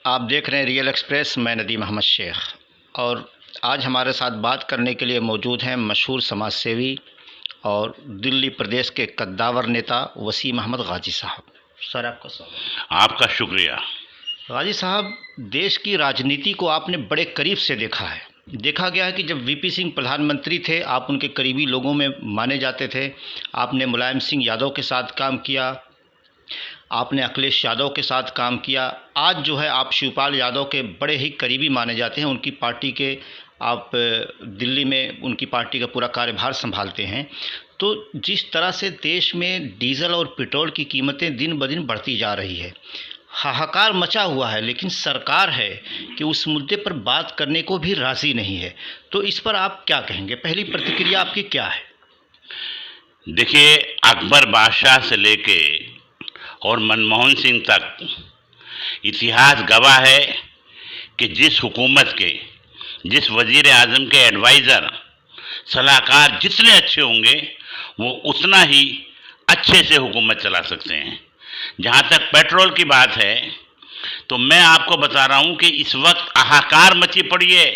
आप देख रहे हैं रियल एक्सप्रेस। मैं नदीम अहमद शेख और आज हमारे साथ बात करने के लिए मौजूद हैं मशहूर समाज सेवी और दिल्ली प्रदेश के कद्दावर नेता वसीम अहमद गाजी साहब। सर आपका स्वागत। आपका शुक्रिया। गाजी साहब, देश की राजनीति को आपने बड़े करीब से देखा है। देखा गया है कि जब वीपी सिंह प्रधानमंत्री थे आप उनके करीबी लोगों में माने जाते थे। आपने मुलायम सिंह यादव के साथ काम किया, आपने अखिलेश यादव के साथ काम किया। आज जो है आप शिवपाल यादव के बड़े ही करीबी माने जाते हैं। उनकी पार्टी के आप दिल्ली में उनकी पार्टी का पूरा कार्यभार संभालते हैं। तो जिस तरह से देश में डीजल और पेट्रोल की कीमतें दिन ब दिन बढ़ती जा रही है, हाहाकार मचा हुआ है, लेकिन सरकार है कि उस मुद्दे पर बात करने को भी राज़ी नहीं है। तो इस पर आप क्या कहेंगे? पहली प्रतिक्रिया आपकी क्या है? देखिए, अकबर बादशाह से लेके और मनमोहन सिंह तक इतिहास गवाह है कि जिस हुकूमत के, जिस वज़ीर आज़म के एडवाइज़र, सलाहकार जितने अच्छे होंगे वो उतना ही अच्छे से हुकूमत चला सकते हैं। जहाँ तक पेट्रोल की बात है तो मैं आपको बता रहा हूँ कि इस वक्त हाहाकार मची पड़ी है।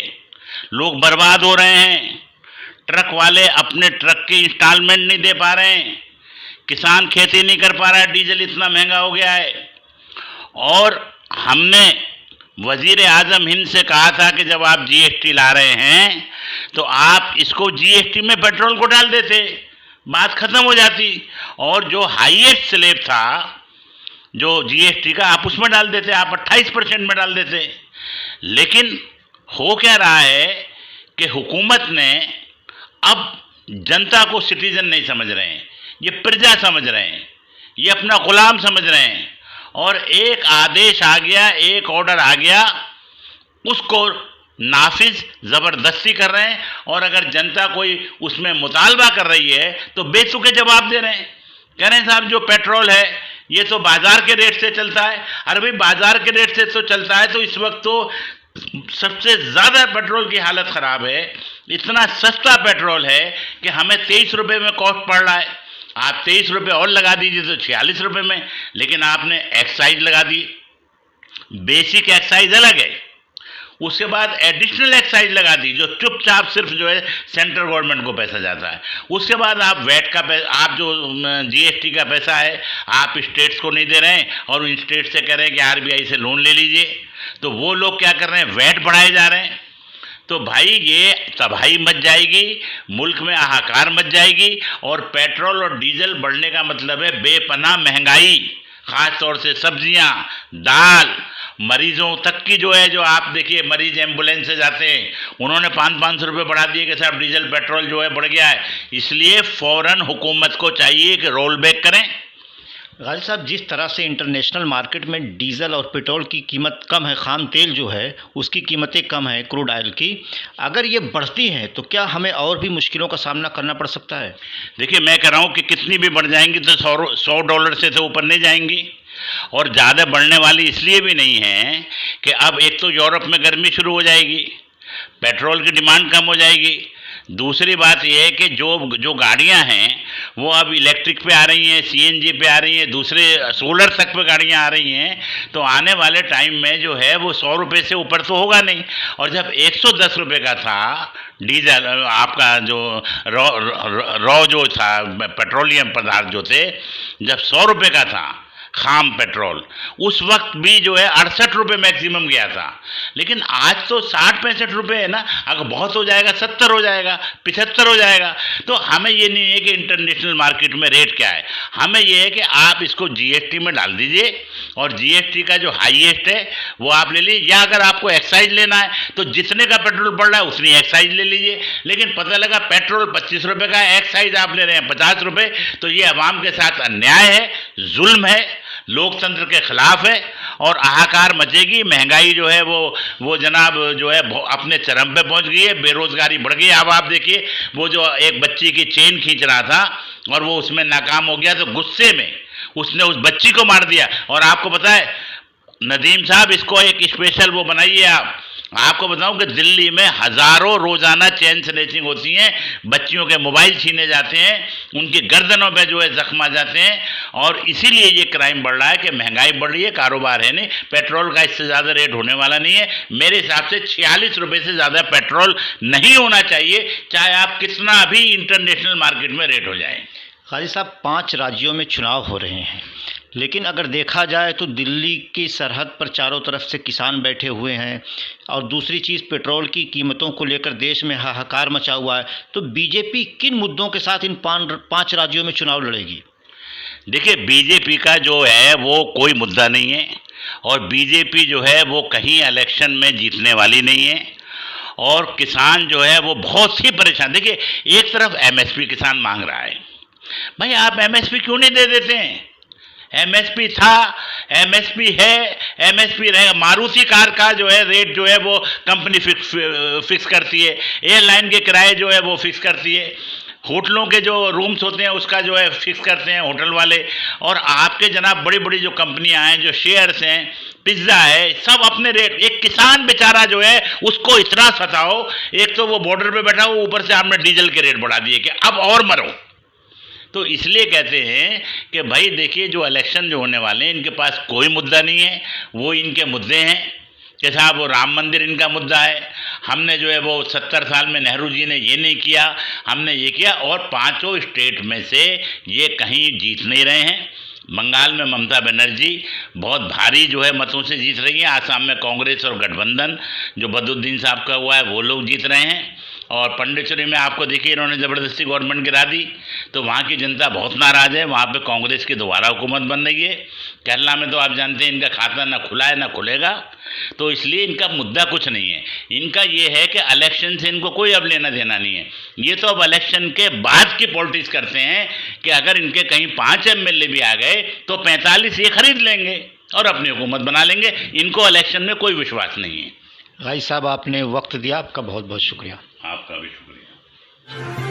लोग बर्बाद हो रहे हैं। ट्रक वाले अपने ट्रक के इंस्टॉलमेंट नहीं दे पा रहे हैं। किसान खेती नहीं कर पा रहा है, डीजल इतना महंगा हो गया है। और हमने वज़ीर आज़म हिंद से कहा था कि जब आप जीएसटी ला रहे हैं तो आप इसको जीएसटी में पेट्रोल को डाल देते, बात ख़त्म हो जाती। और जो हाईएस्ट स्लैब था जो जीएसटी का, आप उसमें डाल देते, आप 28% में डाल देते। लेकिन हो क्या रहा है कि हुकूमत ने अब जनता को सिटीजन नहीं समझ रहे हैं, ये प्रजा समझ रहे हैं, ये अपना गुलाम समझ रहे हैं। और एक आदेश आ गया, एक ऑर्डर आ गया, उसको नाफिज ज़बरदस्ती कर रहे हैं। और अगर जनता कोई उसमें मुतालबा कर रही है तो बेतुके जवाब दे रहे हैं। कह रहे हैं साहब जो पेट्रोल है ये तो बाज़ार के रेट से चलता है। अरे भाई, बाज़ार के रेट से तो चलता है तो इस वक्त तो सबसे ज़्यादा पेट्रोल की हालत ख़राब है। इतना सस्ता पेट्रोल है कि हमें 23 रुपये में कॉस्ट पड़ रहा है। आप 23 रुपये और लगा दीजिए तो 46 रुपये में, लेकिन आपने एक्साइज लगा दी। बेसिक एक्साइज अलग है, उसके बाद एडिशनल एक्साइज लगा दी जो चुपचाप सिर्फ जो है सेंट्रल गवर्नमेंट को पैसा जाता है। उसके बाद आप वैट का पैसा, आप जो जीएसटी का पैसा है आप स्टेट्स को नहीं दे रहे हैं और उन स्टेट से कह रहे हैं कि आरबीआई से लोन ले लीजिए। तो वो लोग क्या कर रहे हैं, वैट बढ़ाए जा रहे हैं। तो भाई ये तबाही मच जाएगी, मुल्क में हाहाकार मच जाएगी। और पेट्रोल और डीजल बढ़ने का मतलब है बेपनाह महंगाई, ख़ास तौर से सब्जियां, दाल, मरीजों तक की जो है, जो आप देखिए मरीज एम्बुलेंस से जाते हैं, उन्होंने 500 रुपये बढ़ा दिए कि साहब डीजल पेट्रोल जो है बढ़ गया है। इसलिए फ़ौरन हुकूमत को चाहिए कि रोल बैक करें। गाजी साहब, जिस तरह से इंटरनेशनल मार्केट में डीजल और पेट्रोल की कीमत कम है, खाम तेल जो है उसकी कीमतें कम है, क्रूड ऑयल की, अगर ये बढ़ती हैं तो क्या हमें और भी मुश्किलों का सामना करना पड़ सकता है? देखिए, मैं कह रहा हूँ कि कितनी भी बढ़ जाएंगी तो $100 से तो ऊपर नहीं जाएंगी। और ज़्यादा बढ़ने वाली इसलिए भी नहीं है कि अब एक तो यूरोप में गर्मी शुरू हो जाएगी, पेट्रोल की डिमांड कम हो जाएगी। दूसरी बात यह है कि जो जो गाड़ियां हैं वो अब इलेक्ट्रिक पे आ रही हैं, सीएनजी पे आ रही हैं, दूसरे सोलर तक पे गाड़ियां आ रही हैं। तो आने वाले टाइम में जो है वो 100 रुपये से ऊपर तो होगा नहीं। और जब 110 रुपये का था डीजल, आपका जो रॉ जो था, पेट्रोलियम पदार्थ जो थे, जब 100 रुपये का था खाम पेट्रोल, उस वक्त भी जो है 68 रुपये मैक्सिमम गया था। लेकिन आज तो 60-65 रुपये है ना। अगर बहुत हो जाएगा 70 हो जाएगा, 75 हो जाएगा। तो हमें ये नहीं है कि इंटरनेशनल मार्केट में रेट क्या है, हमें ये है कि आप इसको जीएसटी में डाल दीजिए और जीएसटी का जो हाईएस्ट है वो आप ले लीजिए। या अगर आपको एक्साइज लेना है तो जितने का पेट्रोल बढ़ रहा है उतनी एक्साइज ले लीजिए। लेकिन पता लगा पेट्रोल 25 रुपये का है, एक्साइज आप ले रहे हैं 50 रुपये, तो ये अवाम के साथ अन्याय है, जुल्म है, लोकतंत्र के खिलाफ है। और हाहाकार मचेगी। महंगाई जो है वो जनाब जो है अपने चरम पे पहुंच गई है, बेरोजगारी बढ़ गई है। अब आप देखिए, वो जो एक बच्ची की चेन खींच रहा था और वो उसमें नाकाम हो गया तो गुस्से में उसने उस बच्ची को मार दिया। और आपको पता है नदीम साहब, इसको एक स्पेशल वो बनाइए आप। आपको बताऊं कि दिल्ली में हज़ारों रोज़ाना चेन स्नैचिंग होती हैं, बच्चियों के मोबाइल छीने जाते हैं, उनकी गर्दनों पे जो है जख्म आ जाते हैं। और इसीलिए ये क्राइम बढ़ रहा है कि महंगाई बढ़ रही है, कारोबार है नहीं, पेट्रोल का इससे ज़्यादा रेट होने वाला नहीं है। मेरे हिसाब से 46 रुपये से ज़्यादा पेट्रोल नहीं होना चाहिए, चाहे आप कितना भी इंटरनेशनल मार्केट में रेट हो जाए। काजी साहब, 5 राज्यों में चुनाव हो रहे हैं, लेकिन अगर देखा जाए तो दिल्ली की सरहद पर चारों तरफ से किसान बैठे हुए हैं, और दूसरी चीज़ पेट्रोल की कीमतों को लेकर देश में हाहाकार मचा हुआ है। तो बीजेपी किन मुद्दों के साथ इन 5 राज्यों में चुनाव लड़ेगी? देखिए, बीजेपी का जो है वो कोई मुद्दा नहीं है, और बीजेपी जो है वो कहीं इलेक्शन में जीतने वाली नहीं है, और किसान जो है वो बहुत ही परेशान। देखिए, एक तरफ एमएसपी किसान मांग रहा है, भाई आप एमएसपी क्यों नहीं दे देते हैं? एमएसपी था, एमएसपी है, एमएसपी रहेगा। मारुति कार का जो है रेट जो है वो कंपनी फिक्स करती है, एयरलाइन के किराए जो है वो फिक्स करती है, होटलों के जो रूम्स होते हैं उसका जो है फिक्स करते हैं होटल वाले, और आपके जनाब बड़ी बड़ी जो कंपनियां हैं, जो शेयर्स हैं, पिज्ज़ा है, सब अपने रेट। एक किसान बेचारा जो है उसको इतना सताओ, एक तो वो बॉर्डर पे बैठा हो, ऊपर से आपने डीजल के रेट बढ़ा दिए कि अब और मरो। तो इसलिए कहते हैं कि भाई देखिए, जो इलेक्शन जो होने वाले हैं इनके पास कोई मुद्दा नहीं है, वो इनके मुद्दे हैं कि साहब वो राम मंदिर इनका मुद्दा है, हमने जो है वो 70 साल में नेहरू जी ने ये नहीं किया, हमने ये किया, और 5 स्टेट में से ये कहीं जीत नहीं रहे हैं। बंगाल में ममता बनर्जी बहुत भारी जो है मतों से जीत रही है, आसाम में कांग्रेस और गठबंधन जो बदुद्दीन साहब का हुआ है वो लोग जीत रहे हैं, और पंडिचेरी में आपको देखिए इन्होंने ज़बरदस्ती गवर्नमेंट गिरा दी, तो वहाँ की जनता बहुत नाराज़ है, वहाँ पे कांग्रेस की दोबारा हुकूमत बन रही है। केरला में तो आप जानते हैं इनका खाता ना खुला है ना खुलेगा, तो इसलिए इनका मुद्दा कुछ नहीं है। इनका ये है कि इलेक्शन से इनको कोई अब लेना देना नहीं है, ये तो अब इलेक्शन के बाद की पॉलिटिक्स करते हैं कि अगर इनके कहीं 5 एमएलए भी आ गए तो 45 ये खरीद लेंगे और अपनी हुकूमत बना लेंगे। इनको इलेक्शन में कोई विश्वास नहीं है। भाई साहब, आपने वक्त दिया, आपका बहुत बहुत शुक्रिया। आपका भी शुक्रिया।